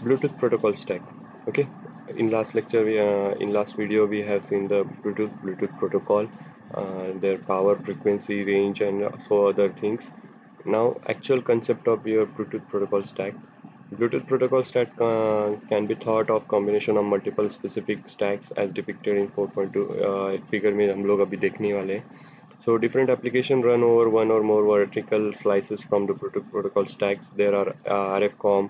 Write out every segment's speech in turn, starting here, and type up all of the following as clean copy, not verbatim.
Bluetooth protocol stack. Okay, in last lecture, in last video, we have seen the Bluetooth protocol, their power, frequency, range, and so other things. Now, actual concept of your Bluetooth protocol stack. Bluetooth protocol stack can be thought of combination of multiple specific stacks as depicted in 4.2 figure में हम लोग अभी देखने वाले हैं. So different application run over one or more vertical slices from the protocol stacks. There are RFCOM,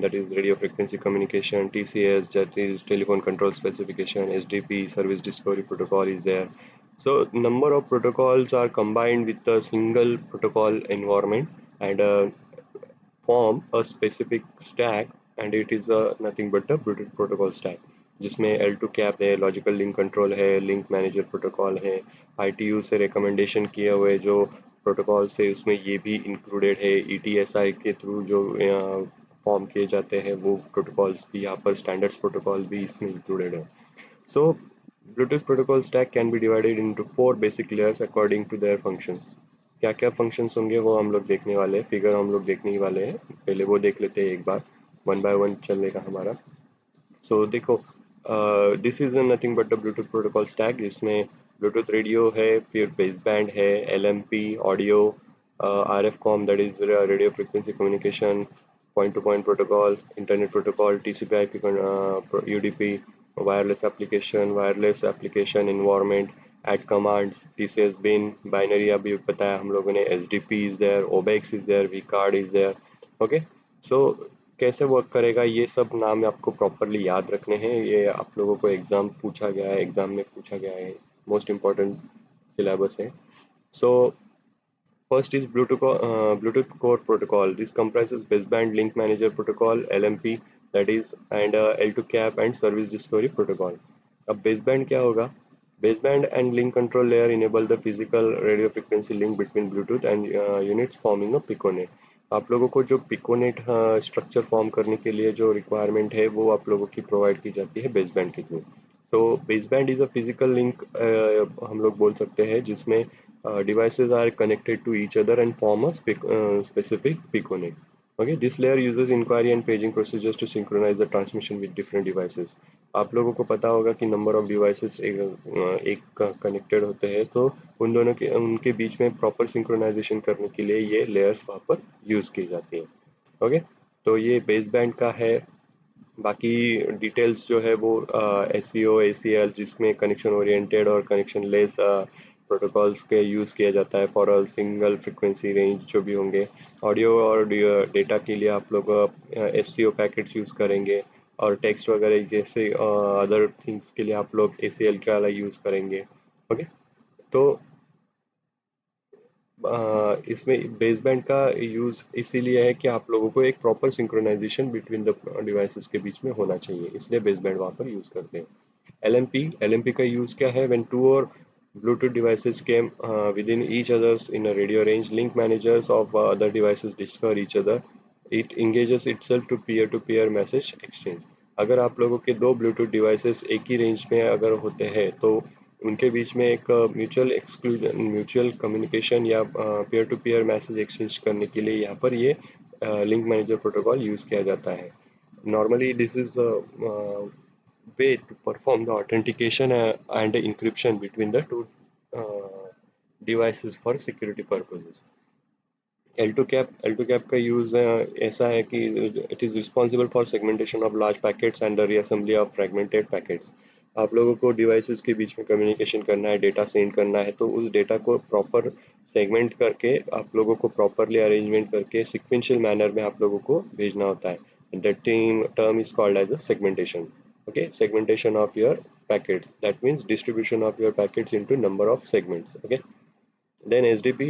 that is radio frequency communication, TCS, that is telephone control specification, SDP, service discovery protocol is there. So number of protocols are combined with a single protocol environment and form a specific stack, and it is nothing but a Bluetooth protocol stack जिसमें L2 cap है, logical link control है, link manager protocol है, ITU से recommendation किए हुए जो protocol से उसमें ये भी इंक्लूडेड है, ETSI के थ्रू जो फॉर्म किए जाते हैं वो प्रोटोकॉल्स भी यहाँ पर स्टैंडर्ड्स प्रोटोकॉल भी इसमें इंक्लूडेड है. सो Bluetooth protocol stack can be divided into four basic layers according to their functions. क्या क्या फंक्शंस होंगे वो हम लोग देखने वाले हैं, फिगर हम लोग देखने ही वाले हैं. पहले वो देख लेते हैं एक बार, वन बाय वन चलेगा हमारा. सो देखो, this is nothing but the Bluetooth protocol stack जिसमें ब्लूटूथ रेडियो है, फिर बेस बैंड है, LMP audio, RF com that is radio frequency communication, point to point protocol, internet protocol, TCP/IP, UDP, wireless application environment, AT commands, TCS bin, binary अभी बताया हम लोगों ने, SDP is there, OBEX is there, vCard is there. Okay, so कैसे work करेगा ये सब नाम आपको प्रॉपरली याद रखने हैं. ये आप लोगों को एग्जाम में पूछा गया है, मोस्ट इम्पोर्टेंट सिलेबस है. सो first is Bluetooth Core Protocol. This comprises baseband link manager protocol (LMP) that is, and L2 CAP and service discovery protocol. अब baseband क्या होगा? Baseband and link control layer enable the physical radio frequency link between Bluetooth and units forming a piconet. आप लोगों को जो piconet structure form करने के लिए जो रिक्वायरमेंट है वो आप लोगों की प्रोवाइड की जाती है बेसबैंड के थ्रू. तो baseband is a physical link हम लोग बोल सकते हैं जिसमें devices are connected to each other and form a specific piconet. Okay, this layer uses inquiry and paging procedures to synchronize the transmission with different devices. आप लोगों को पता होगा कि नंबर ऑफ डिवाइसेस एक कनेक्टेड होते हैं, तो उन दोनों के उनके बीच में प्रॉपर सिंक्रोनाइजेशन करने के लिए ये लेयर्स वहाँ पर यूज़ की जाती है. ओके, तो ये बेस बैंड का है. बाकी डिटेल्स जो है वो SCO ACL जिसमें कनेक्शन ओरिएंटेड और कनेक्शन लेस प्रोटोकॉल्स के यूज़ किया जाता है for a single frequency range जो भी होंगे. ऑडियो और डेटा के लिए आप लोग SCO पैकेट्स यूज़ करेंगे, और टेक्स्ट वगैरह जैसे अदर थिंग्स के लिए आप लोग ACL के वाला यूज़ करेंगे. ओके, तो इसमें बेसबैंड का यूज़ इसीलिए है कि आप लोगों को एक proper synchronisation between the devices के बीच में होना चाहिए, इसलिए बेसबैंड वहाँ पर यूज़ करते हैं. LMP का यूज़ क्या है? व्हेन टू और Bluetooth devices came within each others in a radio range, link managers of other devices discover each other. It engages itself to peer message exchange. अगर आप लोगों के दो ब्लूटूथ डिवाइसेस एक ही रेंज में अगर होते हैं तो उनके बीच में एक म्यूचुअल कम्युनिकेशन या peer to peer message exchange करने के लिए यहाँ पर ये लिंक मैनेजर प्रोटोकॉल यूज़ किया जाता है. Normally, this is the way to perform the authentication and encryption between the two devices for security purposes. L2 cap का यूज़ ऐसा है कि it is responsible for segmentation of large packets and the reassembly of fragmented packets. आप लोगों को devices के बीच में कम्युनिकेशन करना है, डेटा सेंड करना है, तो उस डेटा को प्रॉपर सेगमेंट करके आप लोगों को प्रॉपरली अरेंजमेंट करके सिक्वेंशियल मैनर में आप लोगों को भेजना होता है. That term is called as a segmentation. Okay, segmentation of your packets. That means distribution of your packets into number of segments. Okay. Then SDP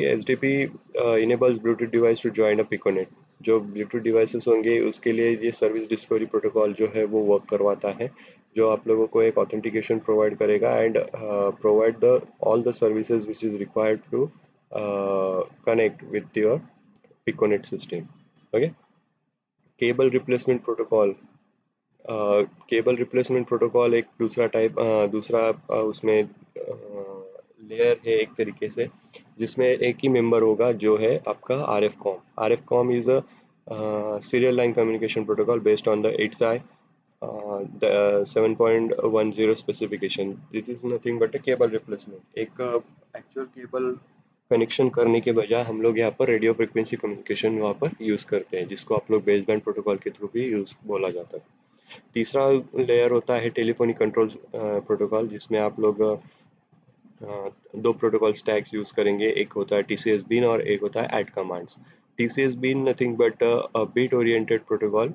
enables Bluetooth device to join a Piconet. जो Bluetooth devices होंगे उसके लिए ये service discovery protocol जो है वो work करवाता है, जो आप लोगों को एक ऑथेंटिकेशन प्रोवाइड करेगा and provide the all the services which is required to connect with your Piconet system. Okay, cable replacement protocol. Cable replacement protocol एक दूसरा उसमें लेयर है एक तरीके से, जिसमें एक ही मेंबर होगा जो है आपका RF com. RF com is a serial line communication protocol based on the 8SI the 7.10 specification. This is nothing but a cable replacement. एक actual cable कनेक्शन करने के बजाय हम लोग यहाँ पर रेडियो फ्रिक्वेंसी कम्युनिकेशन वहाँ पर यूज़ करते हैं, जिसको आप लोग बेसबैंड प्रोटोकॉल के थ्रू भी यूज़ बोला जाता है। तीसरा लेयर होता है टेलीफोनिक कंट्रोल प्रोटोकॉल, जिसमें आप लोग दो प्रोटोकॉल स्टैक्स यूज करेंगे। एक होता है टीसीएस बीन और एक होता है एड commands. TCS bin nothing but a bit oriented protocol.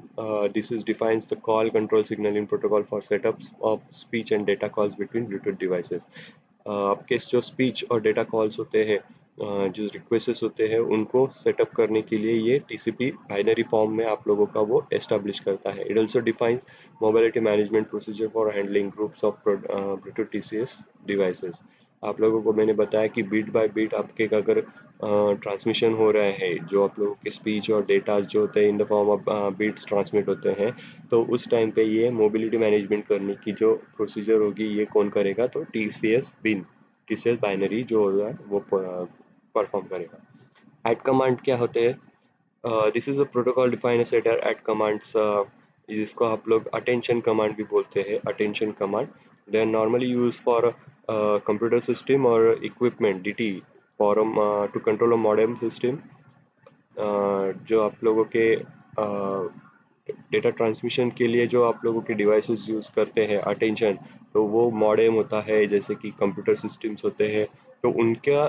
This is defines the call control signaling protocol for setups of speech and data calls between Bluetooth devices. आपके जो स्पीच और डेटा कॉल्स होते हैं, जो रिक्वेस्ट होते हैं, उनको setup करने के लिए ये टीसीपी बाइनरी फॉर्म में आप लोगों का वो एस्टेब्लिश करता है। It also defines mobility management procedure for handling groups of Bluetooth TCS devices. आप लोगों को मैंने बताया कि बीट बाय बीट आपके अगर ट्रांसमिशन हो रहा है, जो आप लोगों के स्पीच और डेटा जो होते हैं in the form of bits transmit होते हैं, तो उस टाइम पे ये मोबिलिटी मैनेजमेंट करने की जो प्रोसीजर होगी ये कौन करेगा, तो टीसीएस बिन, टीसीएस बाइनरी जो होगा वो परफॉर्म करेगा। एड कमांड क्या होते हैं? This is a protocol define set of AT commands, जिसको आप लोग अटेंशन कमांड भी बोलते हैं। Attention command they are normally use for computer system और equipment DT for to control a modem system. जो आप लोगों के डेटा ट्रांसमिशन के लिए जो आप लोगों के डिवाइसेस यूज़ करते हैं अटेंशन, तो वो मॉडेम होता है, जैसे कि कंप्यूटर सिस्टम्स होते हैं, तो उनका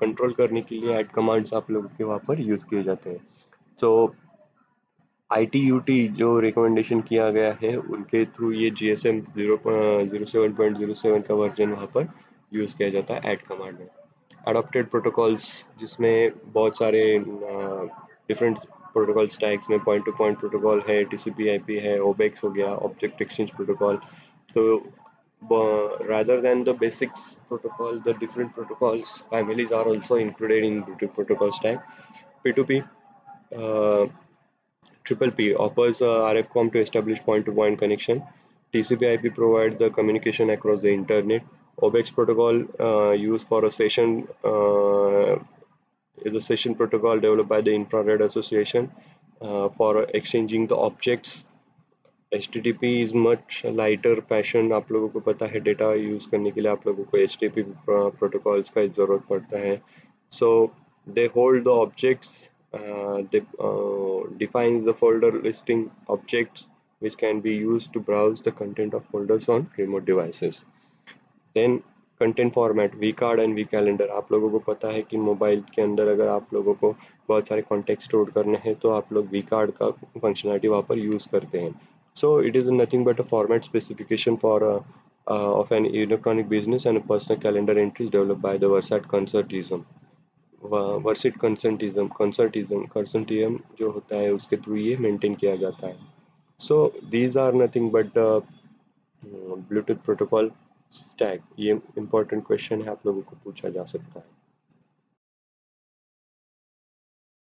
कंट्रोल करने के लिए ऐड कमांड्स आप लोगों के वहाँ पर यूज़ किए जाते हैं। तो ITUT जो रिकमेंडेशन किया गया है उनके थ्रू ये GSM 07.07 का वर्जन वहाँ पर यूज़ किया जाता है ऐड कमांड में। अडॉप्टेड प्रोटोकॉल्स, जिसमें बहुत सारे डिफरेंट प्रोटोकॉल स्टैक्स में पॉइंट टू पॉइंट प्रोटोकॉल है, TCP IP है, OBEX हो गया, ऑब्जेक्ट एक्सचेंज प्रोटोकॉल। तो rather than the basics protocol, the different protocols families are also included in Bluetooth protocol stack. P2P, uh, Triple P offers a RFCOM to establish point-to-point connection. TCP/IP provides the communication across the internet. OBEX protocol used for a session is a session protocol developed by the Infrared Association for exchanging the objects. HTTP is much lighter fashion। आप लोगों को पता है data use करने के लिए आप लोगों को HTTP प्रोटोकॉल्स का ज़रूरत पड़ता है। So they hold the objects, they defines the folder listing objects which can be used to browse the content of folders on remote devices. Then content format vCard and vCalendar. आप लोगों को पता है कि mobile के अंदर अगर आप लोगों को बहुत सारे कॉन्टेक्ट स्टोर करने हैं तो आप लोग वी कार्ड का फंक्शनलिटी वहाँ पर यूज़ करते हैं। So it is nothing but a format specification for of an electronic business and a personal calendar entries developed by the Versat Consortium। वर्सिट कंसर्टिज्म जो होता है उसके थ्रू ये मेंटेन किया जाता है। So these are nothing but Bluetooth protocol stack. ये important question है, आप लोगों को पूछा जा सकता है।